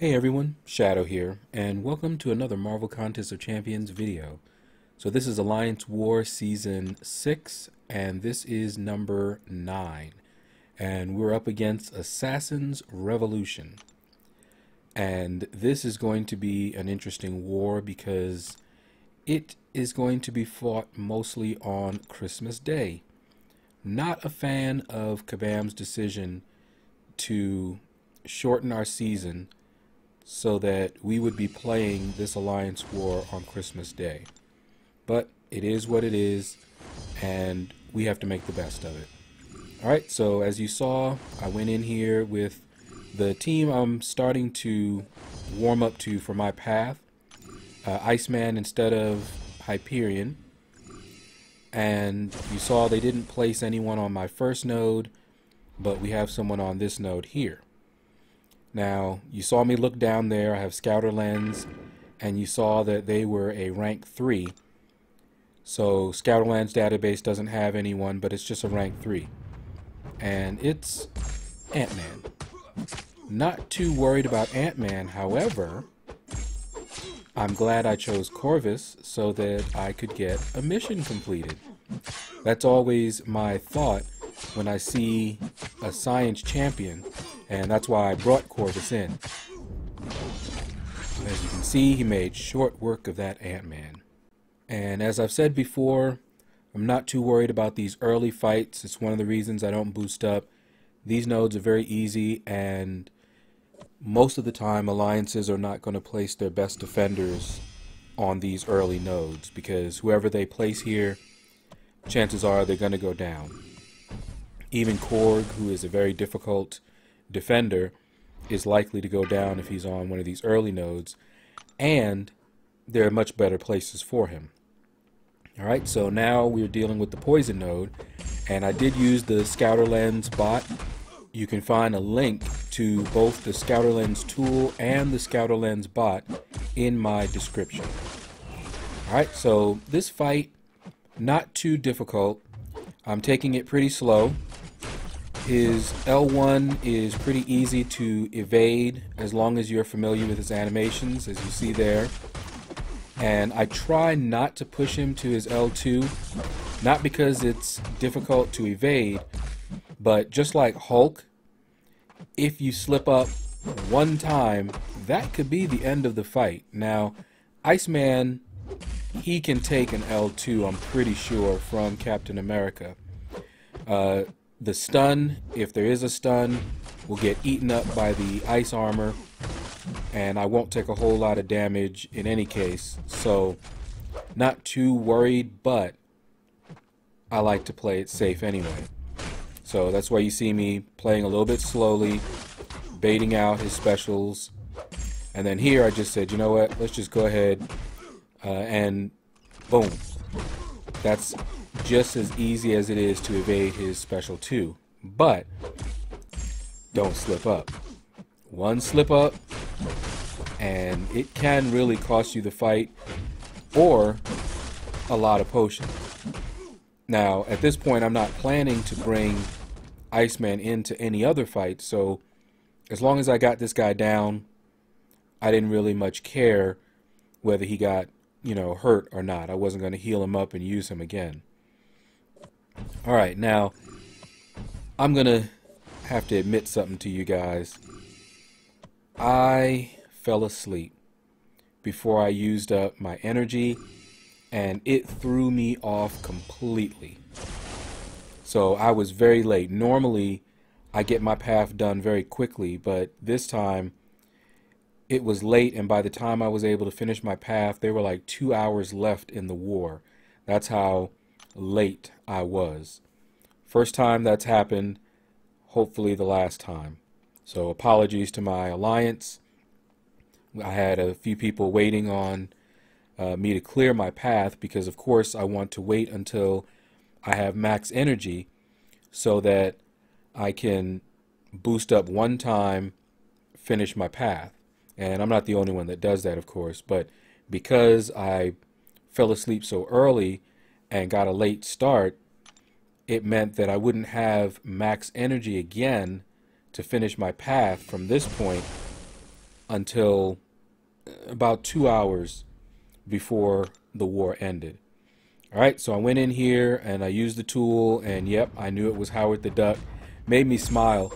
Hey everyone, Shaedow here, and welcome to another Marvel Contest of Champions video. So this is Alliance War Season 6, and this is number 9. And we're up against Assassin's Revolution. And this is going to be an interesting war because it is going to be fought mostly on Christmas Day. Not a fan of Kabam's decision to shorten our season so that we would be playing this Alliance War on Christmas Day. But it is what it is, and we have to make the best of it. Alright, so as you saw, I went in here with the team I'm starting to warm up to for my path. Iceman instead of Hyperion. And you saw they didn't place anyone on my first node, but we have someone on this node here. Now, you saw me look down there, I have Scouter Lens, and you saw that they were a rank 3. So, Scouter Lens database doesn't have anyone, but it's just a rank 3. And it's Ant-Man. Not too worried about Ant-Man, however, I'm glad I chose Corvus so that I could get a mission completed. That's always my thought when I see a science champion, and that's why I brought Corvus in. As you can see, he made short work of that Ant-Man. And as I've said before, I'm not too worried about these early fights. It's one of the reasons I don't boost up. These nodes are very easy, and most of the time alliances are not going to place their best defenders on these early nodes, because whoever they place here, chances are they're going to go down. Even Korg, who is a very difficult defender, is likely to go down if he's on one of these early nodes, and there are much better places for him. Alright, so now we're dealing with the poison node, and I did use the Scouter Lens bot. You can find a link to both the Scouter Lens tool and the Scouter Lens bot in my description. Alright, so this fight, not too difficult. I'm taking it pretty slow. His L1 is pretty easy to evade as long as you're familiar with his animations, as you see there. And I try not to push him to his L2, not because it's difficult to evade, but just like Hulk, if you slip up one time, that could be the end of the fight. Now, Iceman, he can take an L2, I'm pretty sure, from Captain America. The stun, if there is a stun, will get eaten up by the ice armor, and I won't take a whole lot of damage in any case, so not too worried, but I like to play it safe anyway. So that's why you see me playing a little bit slowly, baiting out his specials, and then here I just said, you know what, let's just go ahead and boom. That's just as easy as it is to evade his special 2, but don't slip up. One slip up and it can really cost you the fight or a lot of potions. Now at this point I'm not planning to bring Iceman into any other fight, so as long as I got this guy down, I didn't really much care whether he got, you know, hurt or not. I wasn't going to heal him up and use him again. Alright, now I'm gonna have to admit something to you guys. I fell asleep before I used up my energy, and it threw me off completely. So I was very late. Normally I get my path done very quickly, but this time it was late, and by the time I was able to finish my path, there were like 2 hours left in the war. That's how late I was. First time that's happened, hopefully the last time. So apologies to my alliance. I had a few people waiting on me to clear my path because of course I want to wait until I have max energy so that I can boost up one time, finish my path. And I'm not the only one that does that, of course, but because I fell asleep so early and got a late start, it meant that I wouldn't have max energy again to finish my path from this point until about 2 hours before the war ended. Alright, so I went in here and I used the tool, and yep, I knew it was Howard the Duck. Made me smile.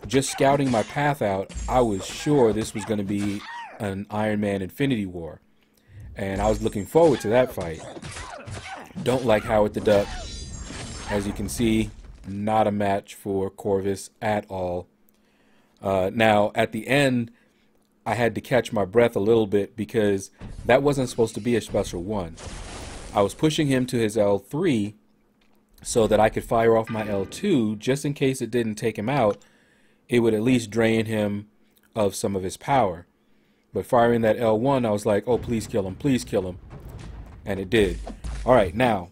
Just scouting my path out, I was sure this was going to be an Iron Man Infinity War. And I was looking forward to that fight. Don't like Howard the Duck. As you can see, not a match for Corvus at all. Now, at the end, I had to catch my breath a little bit because that wasn't supposed to be a special one. I was pushing him to his L3 so that I could fire off my L2 just in case it didn't take him out. It would at least drain him of some of his power. But firing that L1, I was like, oh, please kill him, please kill him. And it did. Alright, now,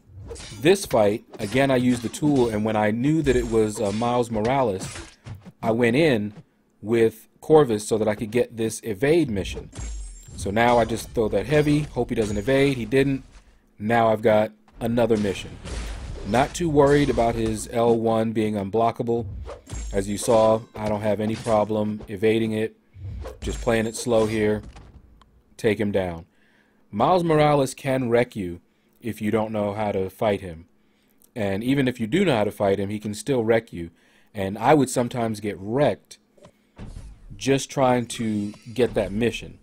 this fight, again, I used the tool, and when I knew that it was Miles Morales, I went in with Corvus so that I could get this evade mission. So now I just throw that heavy, hope he doesn't evade. He didn't. Now I've got another mission. Not too worried about his L1 being unblockable. As you saw, I don't have any problem evading it. Just playing it slow here. Take him down. Miles Morales can wreck you if you don't know how to fight him. And even if you do know how to fight him, he can still wreck you. And I would sometimes get wrecked just trying to get that mission.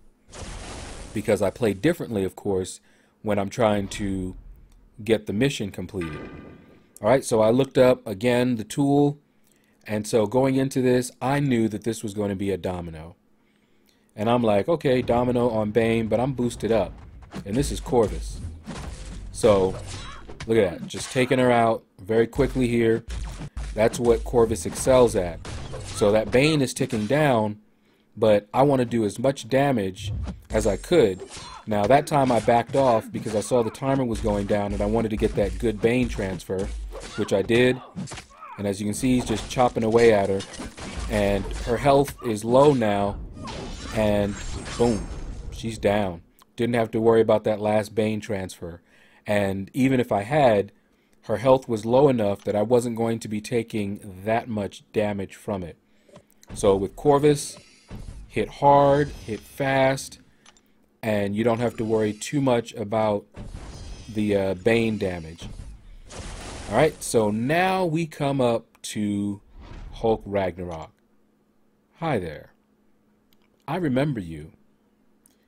Because I play differently, of course, when I'm trying to get the mission completed. Alright, so I looked up, again, the tool. And so going into this, I knew that this was going to be a domino. And I'm like, okay, domino on Bane, but I'm boosted up. And this is Corvus. So, look at that. Just taking her out very quickly here. That's what Corvus excels at. So that Bane is ticking down, but I want to do as much damage as I could. Now, that time I backed off because I saw the timer was going down and I wanted to get that good Bane transfer, which I did. And as you can see, he's just chopping away at her. And her health is low now. And boom, she's down. Didn't have to worry about that last Bane transfer. And even if I had, her health was low enough that I wasn't going to be taking that much damage from it. So with Corvus, hit hard, hit fast, and you don't have to worry too much about the Bane damage. Alright, so now we come up to Hulk Ragnarok. Hi there. I remember you.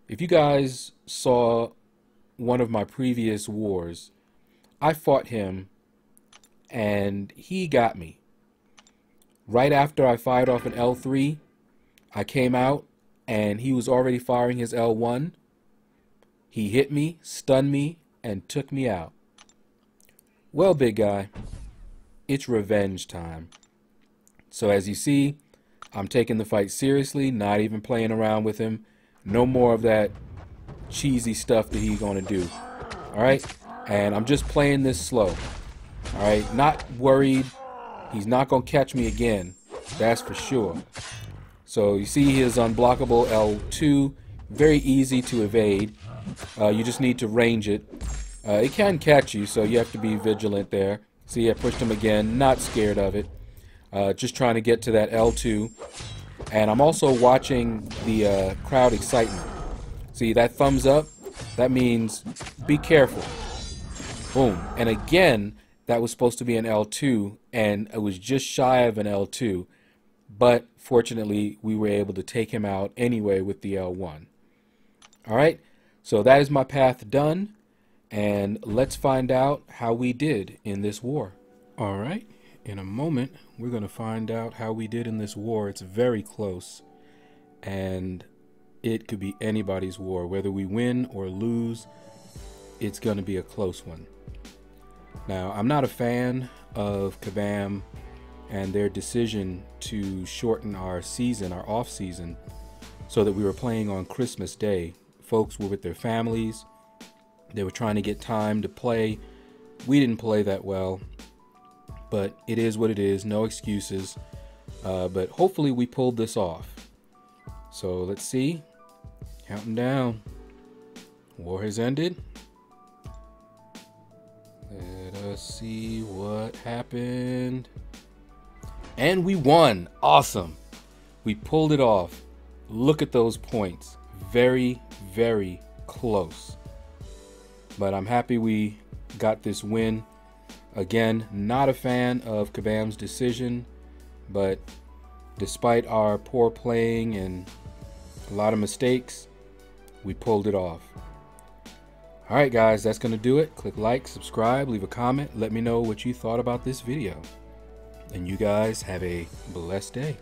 If you guys saw one of my previous wars, I fought him and he got me. Right after I fired off an L3, I came out and he was already firing his L1. He hit me, stunned me, and took me out. Well, big guy, it's revenge time. So as you see, I'm taking the fight seriously, not even playing around with him. No more of that cheesy stuff that he's going to do. Alright? And I'm just playing this slow. Alright? Not worried. He's not going to catch me again. That's for sure. So you see his unblockable L2. Very easy to evade. You just need to range it. It can catch you, so you have to be vigilant there. See, I pushed him again. Not scared of it. Just trying to get to that L2. And I'm also watching the crowd excitement. See, that thumbs up? That means be careful. Boom. And again, that was supposed to be an L2, and it was just shy of an L2. But fortunately, we were able to take him out anyway with the L1. Alright, so that is my path done. And let's find out how we did in this war. Alright, in a moment, we're going to find out how we did in this war. It's very close. And it could be anybody's war. Whether we win or lose, it's going to be a close one. Now, I'm not a fan of Kabam and their decision to shorten our season, our off season, so that we were playing on Christmas Day. Folks were with their families. They were trying to get time to play. We didn't play that well, but it is what it is. No excuses. But hopefully we pulled this off. So let's see. Counting down. War has ended. Let us see what happened. And we won. Awesome. We pulled it off. Look at those points. Very, very close. But I'm happy we got this win. Again, not a fan of Kabam's decision, but despite our poor playing and a lot of mistakes, we pulled it off. Alright guys, that's going to do it. Click like, subscribe, leave a comment. Let me know what you thought about this video. And you guys have a blessed day.